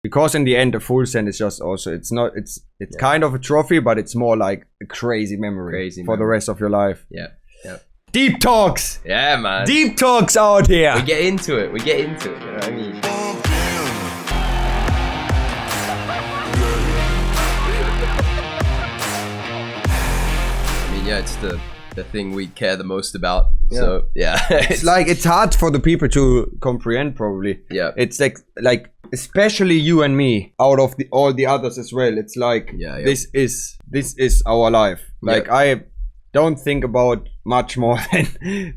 because in the end the full send is just also, it's kind of a trophy, but it's more like a crazy memory for the rest of your life. Yeah. Deep talks. Yeah, man. Deep talks out here. We get into it. You know what I mean? Yeah, it's the thing we care the most about. Yeah. So yeah, it's like, it's hard for the people to comprehend probably. Yeah, it's like especially you and me, out of all the others as well. It's like, this is our life. Like, I don't think about much more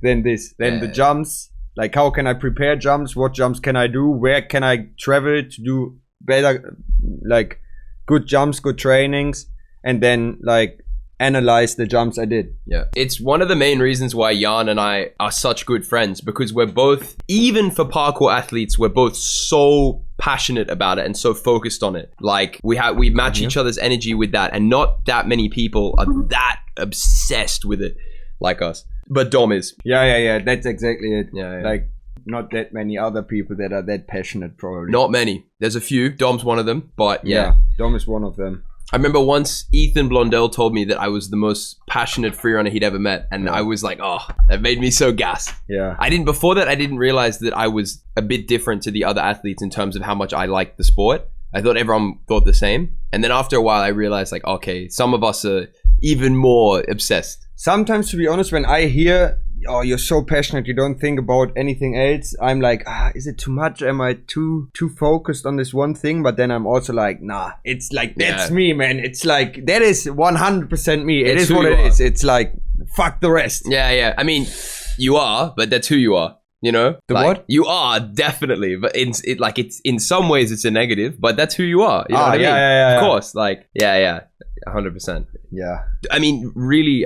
than the jumps. Like, how can I prepare jumps? What jumps can I do? Where can I travel to do better, like good jumps, good trainings, and then like analyze the jumps I did. Yeah, it's one of the main reasons why Jan and I are such good friends, because we're both, even for parkour athletes, we're both so passionate about it and so focused on it. Like, we match each other's energy with that, and not that many people are that obsessed with it like us. But Dom is. Yeah, that's exactly it. Yeah. Like, not that many other people that are that passionate, probably. Not many. There's a few. Dom's one of them, but yeah, Dom is one of them. I remember once Ethan Blondell told me that I was the most passionate freerunner he'd ever met, and I was like, oh, that made me so gassed. Yeah. Before that, I didn't realize that I was a bit different to the other athletes in terms of how much I liked the sport. I thought everyone thought the same. And then after a while, I realized, like, okay, some of us are even more obsessed. Sometimes, to be honest, when I hear, oh, you're so passionate, you don't think about anything else, I'm like, is it too much? Am I too focused on this one thing? But then I'm also like, nah, it's like, that's me, man. It's like, that is 100% me. It is what it is. It's like, fuck the rest. Yeah. I mean, you are, but that's who you are. You know, what you are, definitely, but it's in some ways it's a negative, but that's who you are. You know what I mean? Yeah. Of course, like, 100%. Yeah. I mean, really,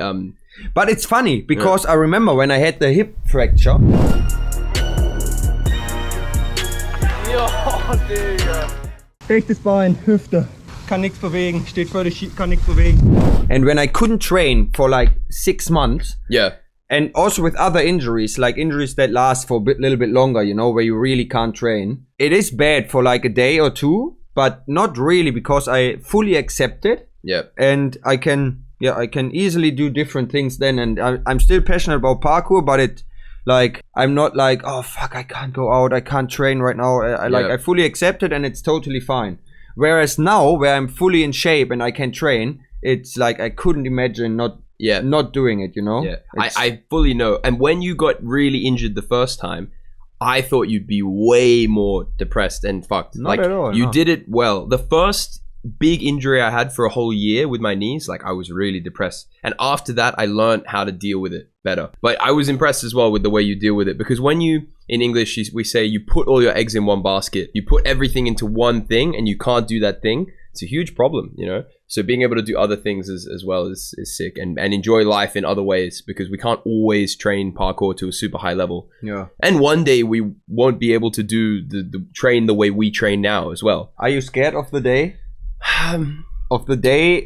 but it's funny because I remember when I had the hip fracture. Rechtes Bein, Hüfte. Kann nichts bewegen, steht völlig schief, kann nichts bewegen. And when I couldn't train for like 6 months. Yeah. And also with other injuries, like injuries that last for a little bit longer, you know, where you really can't train. It is bad for like a day or two, but not really, because I fully accept it. Yeah. And I can easily do different things then. And I'm still passionate about parkour, but I'm not like, oh fuck, I can't go out, I can't train right now. I fully accept it, and it's totally fine. Whereas now, where I'm fully in shape and I can train, it's like I couldn't imagine not doing it, you know? Yeah, I fully know. And when you got really injured the first time, I thought you'd be way more depressed and fucked. Not at all. You did it well. The first big injury I had for a whole year with my knees, like, I was really depressed. And after that, I learned how to deal with it better. But I was impressed as well with the way you deal with it, because when you, in English, we say you put all your eggs in one basket. You put everything into one thing and you can't do that thing. It's a huge problem, you know? So being able to do other things as well is sick, and enjoy life in other ways, because we can't always train parkour to a super high level. Yeah. And one day we won't be able to do the train the way we train now as well. Are you scared of the day?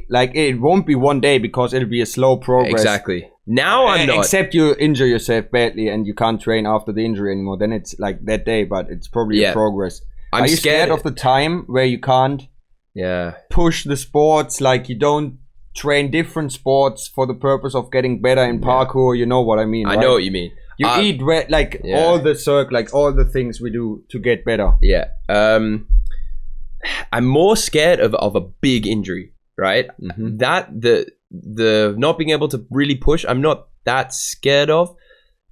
Like, it won't be one day, because it'll be a slow progress. Exactly. Now I'm not. Except you injure yourself badly and you can't train after the injury anymore. Then it's like that day, but it's probably a progress. Are you scared of the time where you can't push the sports, like you don't train different sports for the purpose of getting better in parkour? You know what I mean, right? I know what you mean. You eat all the things we do to get better. Yeah. I'm more scared of a big injury, right? Mm-hmm. That the not being able to really push, I'm not that scared of,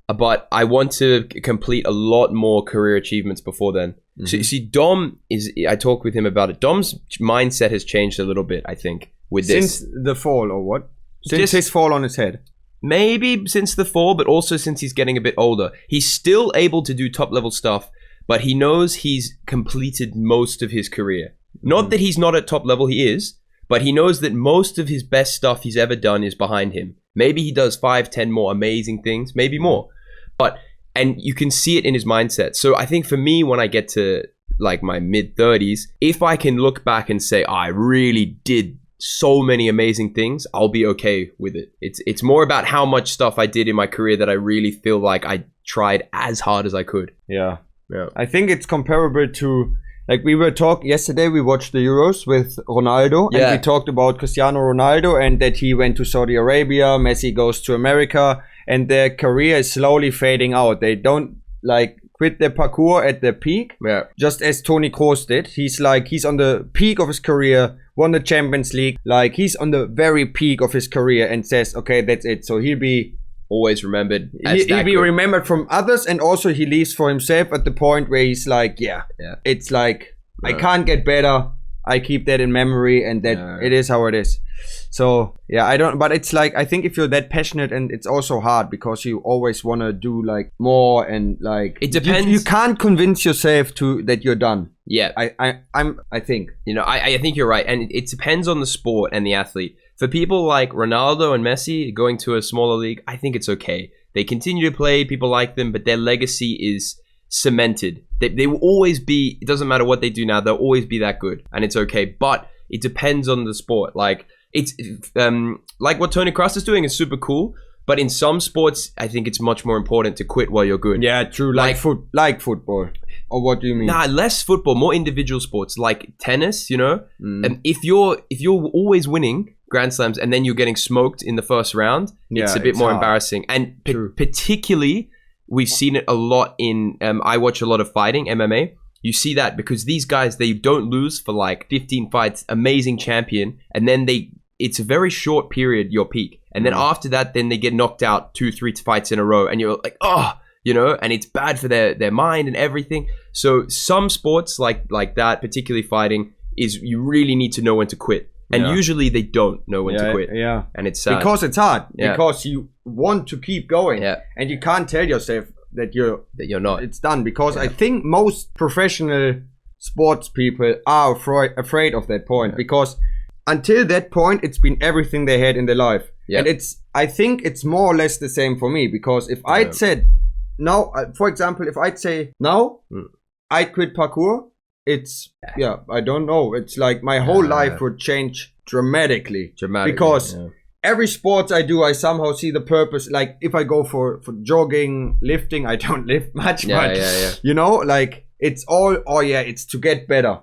but I want to complete a lot more career achievements before then. Mm-hmm. So you see, Dom I talk with him about it. Dom's mindset has changed a little bit, I think, with this. Since the fall, or what? Since his fall on his head. Maybe since the fall, but also since he's getting a bit older. He's still able to do top level stuff, but he knows he's completed most of his career. Not that he's not at top level, he is, but he knows that most of his best stuff he's ever done is behind him. Maybe he does 5-10 more amazing things, maybe more. And you can see it in his mindset. So I think for me, when I get to like my mid-30s, if I can look back and say, I really did so many amazing things, I'll be okay with it. It's more about how much stuff I did in my career that I really feel like I tried as hard as I could. Yeah. I think it's comparable to, like we were talking yesterday, we watched the Euros with Ronaldo, and we talked about Cristiano Ronaldo and that he went to Saudi Arabia, Messi goes to America, and their career is slowly fading out. They don't like quit their parkour at their peak, just as Toni Kroos did. He's on the peak of his career, won the Champions League, like he's on the very peak of his career and says, okay, that's it. So he'll be always remembered. He'll be remembered from others, and also he leaves for himself at the point where he's like, it's like, I can't get better. I keep that in memory, and that it is how it is. So but it's like, I think if you're that passionate, and it's also hard because you always want to do like more, and like it depends. You can't convince yourself that you're done. Yeah, I think, you know, I think you're right, and it depends on the sport and the athlete. For people like Ronaldo and Messi going to a smaller league, I think it's okay. They continue to play, people like them, but their legacy is cemented. They will always be, it doesn't matter what they do now, they'll always be that good, and it's okay. But it depends on the sport. Like, it's like what Toni Kroos is doing is super cool, but in some sports, I think it's much more important to quit while you're good. Yeah, true. Like football. Or what do you mean? Nah, less football, more individual sports like tennis, you know? And if you're always winning Grand Slams and then you're getting smoked in the first round, it's a bit more embarrassing. And particularly, we've seen it a lot in, I watch a lot of fighting, MMA. You see that because these guys, they don't lose for like 15 fights, amazing champion. And then it's a very short period, your peak. And then after that, then they get knocked out 2-3 fights in a row. And you're like, oh, you know, and it's bad for their mind and everything. So some sports like that, particularly fighting, is you really need to know when to quit. And usually they don't know when to quit. Yeah. And it's sad. Because it's hard. Yeah. Because you want to keep going. Yeah. And you can't tell yourself that you're not. It's done. Because I think most professional sports people are afraid of that point. Because until that point, it's been everything they had in their life. Yeah. And I think it's more or less the same for me. Because if I'd said, now, for example, if I'd say, now, I'd quit parkour, it's, I don't know. It's like my whole life would change dramatically. Because every sport I do, I somehow see the purpose. Like if I go for jogging, lifting, I don't lift much, but you know, like it's all, it's to get better.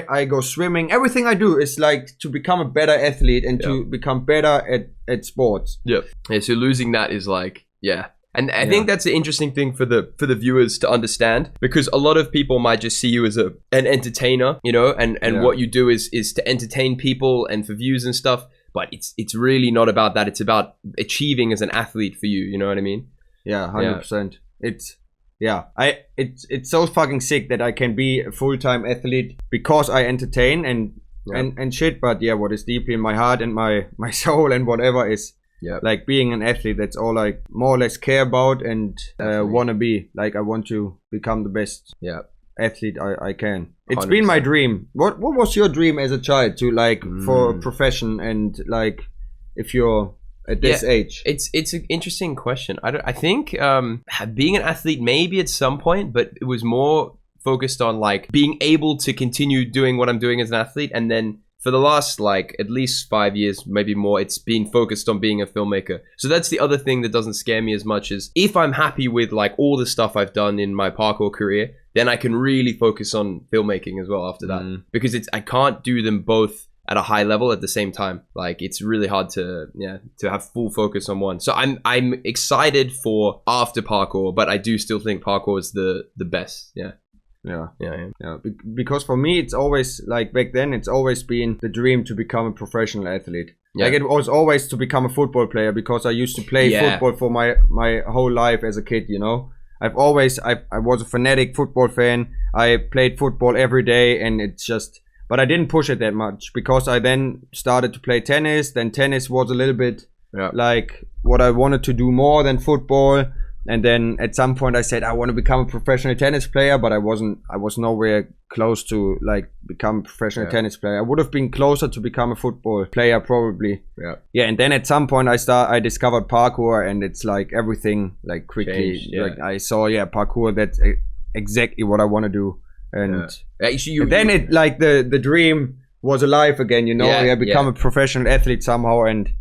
I go swimming. Everything I do is like to become a better athlete and to become better at sports. Yeah. So losing that is like, And I think that's an interesting thing for the viewers to understand, because a lot of people might just see you as an entertainer, you know, and what you do is to entertain people and for views and stuff. But it's really not about that. It's about achieving as an athlete for you. You know what I mean? Yeah, 100%. It's so fucking sick that I can be a full-time athlete because I entertain and shit. But what is deeply in my heart and my soul and whatever is. Yeah, like being an athlete, that's all I more or less care about and want to be. Like I want to become the best athlete I can. It's 100%. Been my dream. What was your dream as a child to like for a profession, and like if you're at this age? It's an interesting question. I think being an athlete maybe at some point, but it was more focused on like being able to continue doing what I'm doing as an athlete, and then for the last like at least 5 years, maybe more, it's been focused on being a filmmaker. So that's the other thing that doesn't scare me as much, is if I'm happy with like all the stuff I've done in my parkour career, then I can really focus on filmmaking as well after that. Because I can't do them both at a high level at the same time. Like it's really hard to have full focus on one. So I'm excited for after parkour, but I do still think parkour is the best. Because for me, it's always like back then, it's always been the dream to become a professional athlete. Like it was always to become a football player, because I used to play football for my whole life as a kid, you know. I was a fanatic football fan. I played football every day, and it's just, but I didn't push it that much because I then started to play tennis. Then tennis was a little bit like what I wanted to do more than football. And then at some point I said I want to become a professional tennis player, but I was nowhere close to like become a professional tennis player. I would have been closer to become a football player probably. And then at some point I discovered parkour, and it's like everything like quickly like I saw parkour, that's exactly what I want to do. And, then it like the dream was alive again, you know. Become a professional athlete somehow, and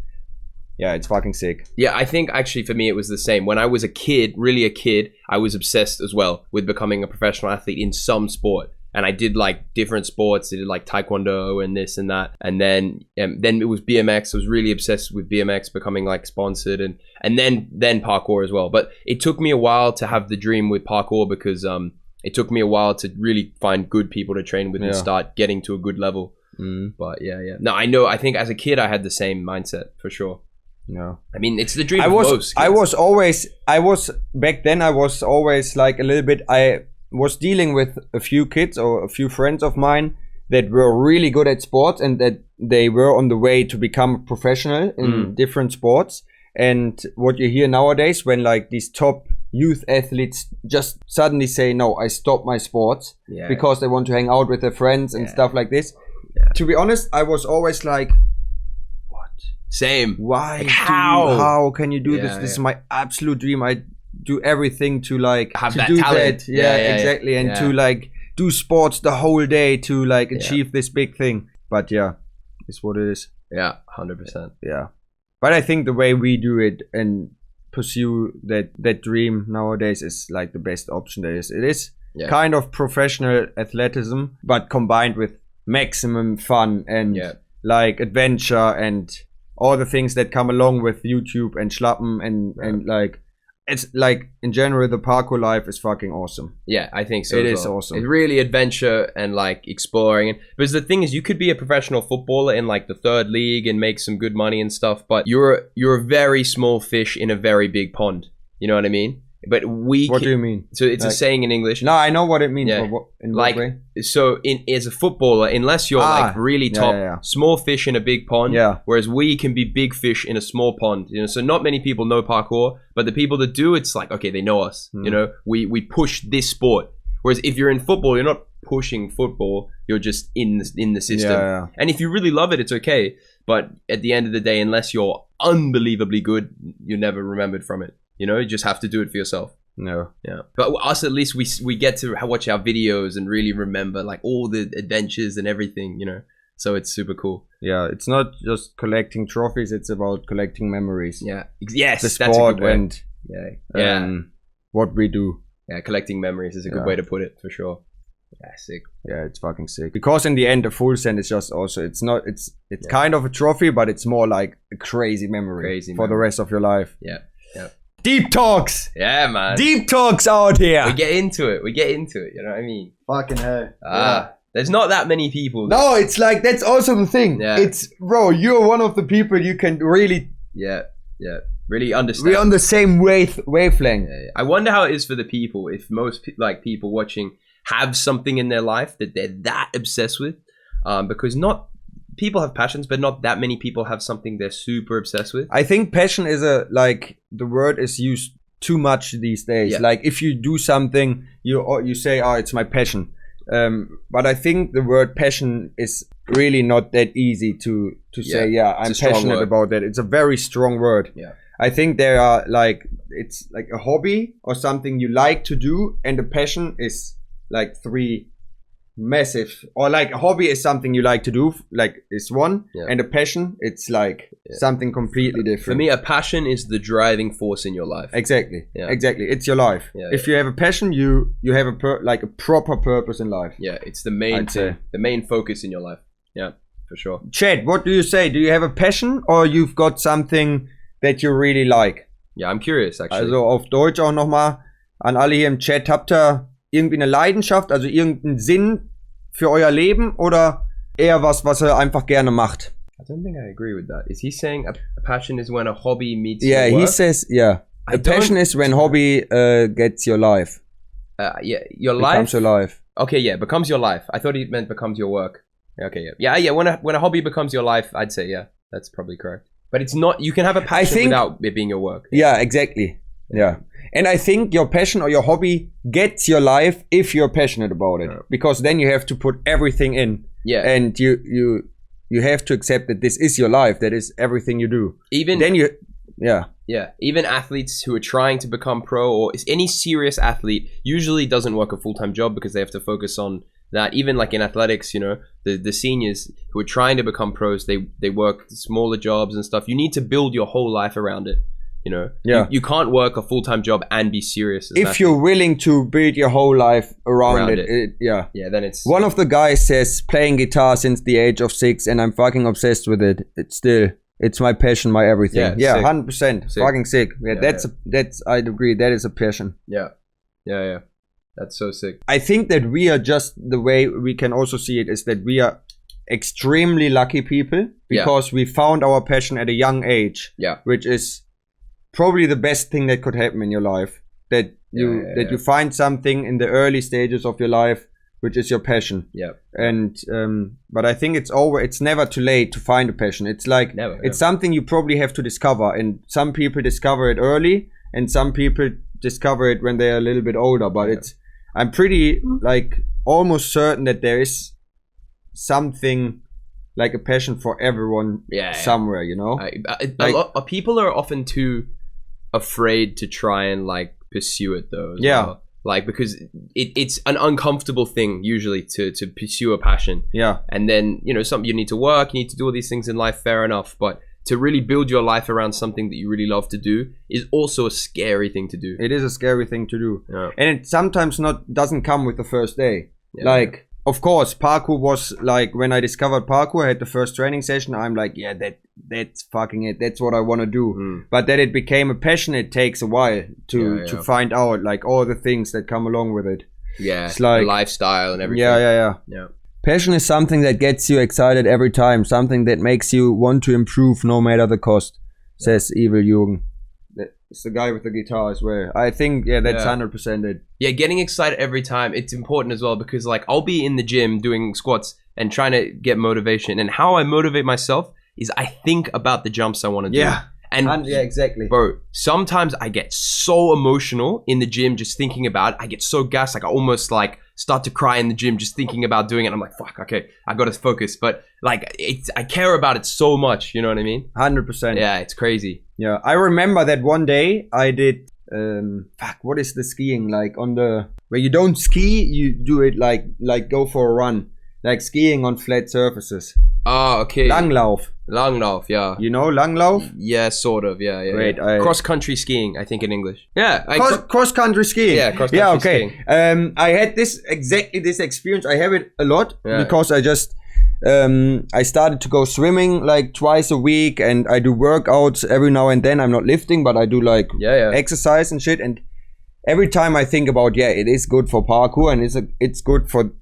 it's fucking sick. Yeah, I think actually for me it was the same. When I was a kid, really a kid, I was obsessed as well with becoming a professional athlete in some sport. And I did like different sports. I did like taekwondo and this and that. And then it was BMX. I was really obsessed with BMX, becoming like sponsored, and then parkour as well. But it took me a while to have the dream with parkour, because it took me a while to really find good people to train with and start getting to a good level. But yeah. No, I think as a kid I had the same mindset for sure. No, I mean, it's the dream of most kids. I was back then, I was always like a little bit, I was dealing with a few kids or a few friends of mine that were really good at sports, and that they were on the way to become professional in different sports. And what you hear nowadays, when like these top youth athletes just suddenly say, no, I stop my sports because they want to hang out with their friends and stuff like this. To be honest, I was always like, same. Why? Like, how can you do this? This is my absolute dream. I do everything to like have to that do talent. that. Yeah, exactly. And to like do sports the whole day to like achieve this big thing. But yeah, it's what it is. Yeah, 100%. Yeah. But I think the way we do it and pursue that dream nowadays is like the best option there is. It is kind of professional athleticism, but combined with maximum fun and like adventure and all the things that come along with YouTube and Schlappen and like, it's like in general the parkour life is fucking awesome. Yeah, I think so. It is awesome. It's really adventure and like exploring. And because the thing is, you could be a professional footballer in like the 3rd league and make some good money and stuff, but you're a very small fish in a very big pond. You know what I mean? But what do you mean? So it's like, a saying in English. No, I know what it means. Yeah. In like, what way? So as a footballer, unless you're like really top, small fish in a big pond, whereas we can be big fish in a small pond. You know, so not many people know parkour, but the people that do, it's like, okay, they know us. You know, we push this sport. Whereas if you're in football, you're not pushing football. You're just in the system. And if you really love it, it's okay. But at the end of the day, unless you're unbelievably good, you're never remembered from it. You know, you just have to do it for yourself. No. Yeah. But us, at least, we get to watch our videos and really remember like all the adventures and everything, you know. So it's super cool. Yeah, it's not just collecting trophies, it's about collecting memories. Yeah. Yes, the sport and what we do. Yeah, collecting memories is a good way to put it, for sure. Yeah, sick. Yeah, it's fucking sick. Because in the end, a full send is just also, it's kind of a trophy, but it's more like a crazy memory for the rest of your life. Yeah. Yeah. Deep talks! Yeah, man. Deep talks out here! We get into it, you know what I mean? Fucking hell. There's not that many people. No, it's like, that's also the thing. Yeah. It's, bro, you're one of the people you can really... Yeah, really understand. We're on the same wavelength. Yeah. I wonder how it is for the people, if most people watching have something in their life that they're that obsessed with. Because people have passions, but not that many people have something they're super obsessed with. I think passion is the word is used too much these days. Yeah. Like if you do something, you say, oh, it's my passion. But I think the word passion is really not that easy to say, yeah, I'm passionate about that. It's a very strong word. Yeah. I think there are it's like a hobby or something you like to do, and a passion is like 3 massive, or like a hobby is something you like to do, like is one, and a passion, it's like something completely different. For me, a passion is the driving force in your life. Exactly. It's your life. If you have a passion, you have a proper purpose in life. Yeah, it's the main focus in your life. Yeah, for sure. Chad, what do you say? Do you have a passion, or you've got something that you really like? Yeah, I'm curious actually. Also auf Deutsch auch nochmal an alle hier im Chat, habt ihr irgendwie eine Leidenschaft, also irgendeinen Sinn für euer Leben, oder eher was ihr einfach gerne macht? I don't think I agree with that. Is he saying a passion is when a hobby meets your work? Yeah, he says, a passion is when hobby gets your life. Your life? Becomes your life. Okay, yeah, becomes your life. I thought he meant becomes your work. Okay, yeah. When a hobby becomes your life, I'd say, that's probably correct. But it's not, you can have a passion without it being your work. Yeah, exactly. Yeah. And I think your passion or your hobby gets your life if you're passionate about it. Because then you have to put everything in. Yeah. And you have to accept that this is your life. That is everything you do. Even athletes who are trying to become pro, or any serious athlete, usually doesn't work a full-time job because they have to focus on that. Even like in athletics, you know, the seniors who are trying to become pros, they work smaller jobs and stuff. You need to build your whole life around it. You know, Yeah. you can't work a full-time job and be serious. If you're willing to build your whole life around it, yeah. Yeah, then it's... One of the guys says, playing guitar since the age of 6 and I'm fucking obsessed with it. It's my passion, my everything. Yeah, 100%. Fucking sick. Yeah, that's, I'd agree, that is a passion. Yeah. That's so sick. I think that we are just, the way we can also see it is that we are extremely lucky people because we found our passion at a young age. Yeah. Which is probably the best thing that could happen in your life. That you find something in the early stages of your life which is your passion. Yeah. And but I think it's never too late to find a passion. It's like it's something you probably have to discover, and some people discover it early and some people discover it when they're a little bit older, but I'm pretty like almost certain that there is something like a passion for everyone somewhere, you know. People are often too afraid to try and like pursue it though as well. Like, because it's an uncomfortable thing usually to pursue a passion. Yeah. And then, you know, you need to work, you need to do all these things in life, fair enough. But to really build your life around something that you really love to do is also a scary thing to do. It is a scary thing to do. Yeah. And it sometimes doesn't come with the first day. Yeah. Like, of course, parkour was like, when I discovered parkour, I had the first training session. I'm like, yeah, that's fucking it. That's what I want to do. But that it became a passion, it takes a while to find out like all the things that come along with it. Yeah, it's like the lifestyle and everything. Yeah. Passion is something that gets you excited every time. Something that makes you want to improve no matter the cost, says Evil Jürgen. It's the guy with the guitar as well. I think, that's 100% it. Yeah, getting excited every time, it's important as well, because like I'll be in the gym doing squats and trying to get motivation. And how I motivate myself is I think about the jumps I want to do. Yeah. And yeah, exactly. Bro, sometimes I get so emotional in the gym just thinking about it. I get so gassed, like I almost like start to cry in the gym just thinking about doing it. I'm like, fuck, okay, I gotta focus. But like, I care about it so much, you know what I mean? 100%. Yeah, it's crazy. Yeah, I remember that one day I did, what is the skiing? Like where you don't ski, you do it like go for a run. Like skiing on flat surfaces. Oh, okay. Langlauf. Langlauf, yeah. You know Langlauf? Yeah, sort of, yeah. Great. Cross-country skiing, I think in English. Yeah. Cross-country skiing. Yeah, cross-country skiing. I had this experience. I have it a lot because I just, I started to go swimming like twice a week, and I do workouts every now and then. I'm not lifting, but I do like exercise and shit. And every time I think about, it is good for parkour, and it's good for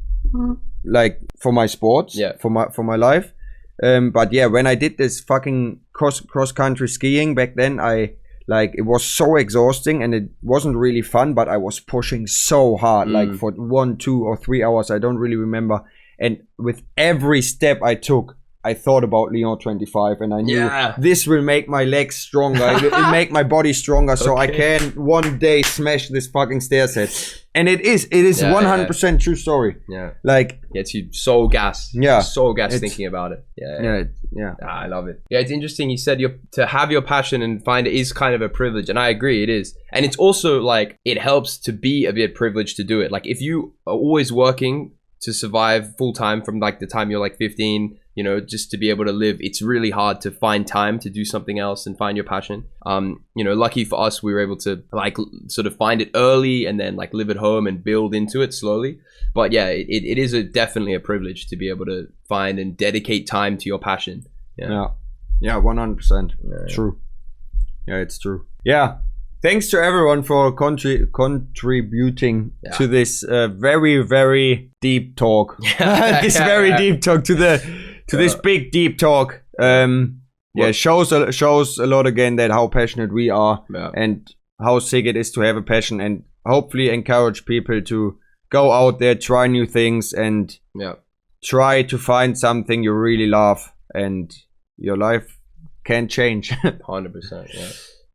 like for my sports, for my life. But when I did this fucking cross country skiing back then, it was so exhausting and it wasn't really fun, but I was pushing so hard, like for 1, 2 or 3 hours, I don't really remember. And with every step I took, I thought about Leon 25, and I knew this will make my legs stronger. It will make my body stronger, so I can one day smash this fucking stair set. And it is 100% true story. Yeah, like gets you so gassed. Yeah, so gassed thinking about it. Yeah. I love it. Yeah, it's interesting. You said to have your passion and find it is kind of a privilege, and I agree, it is. And it's also like it helps to be a bit privileged to do it. Like if you are always working to survive full time from like the time you're like 15. You know, just to be able to live, it's really hard to find time to do something else and find your passion. You know, lucky for us, we were able to like sort of find it early and then like live at home and build into it slowly. But yeah, it is definitely a privilege to be able to find and dedicate time to your passion. Yeah, 100%. True. Yeah, it's true. Yeah. Thanks to everyone for contributing to this very, very deep talk. Deep talk to this big deep talk. Shows a lot again that how passionate we are and how sick it is to have a passion, and hopefully encourage people to go out there, try new things, and try to find something you really love, and your life can change. 100%. Yeah.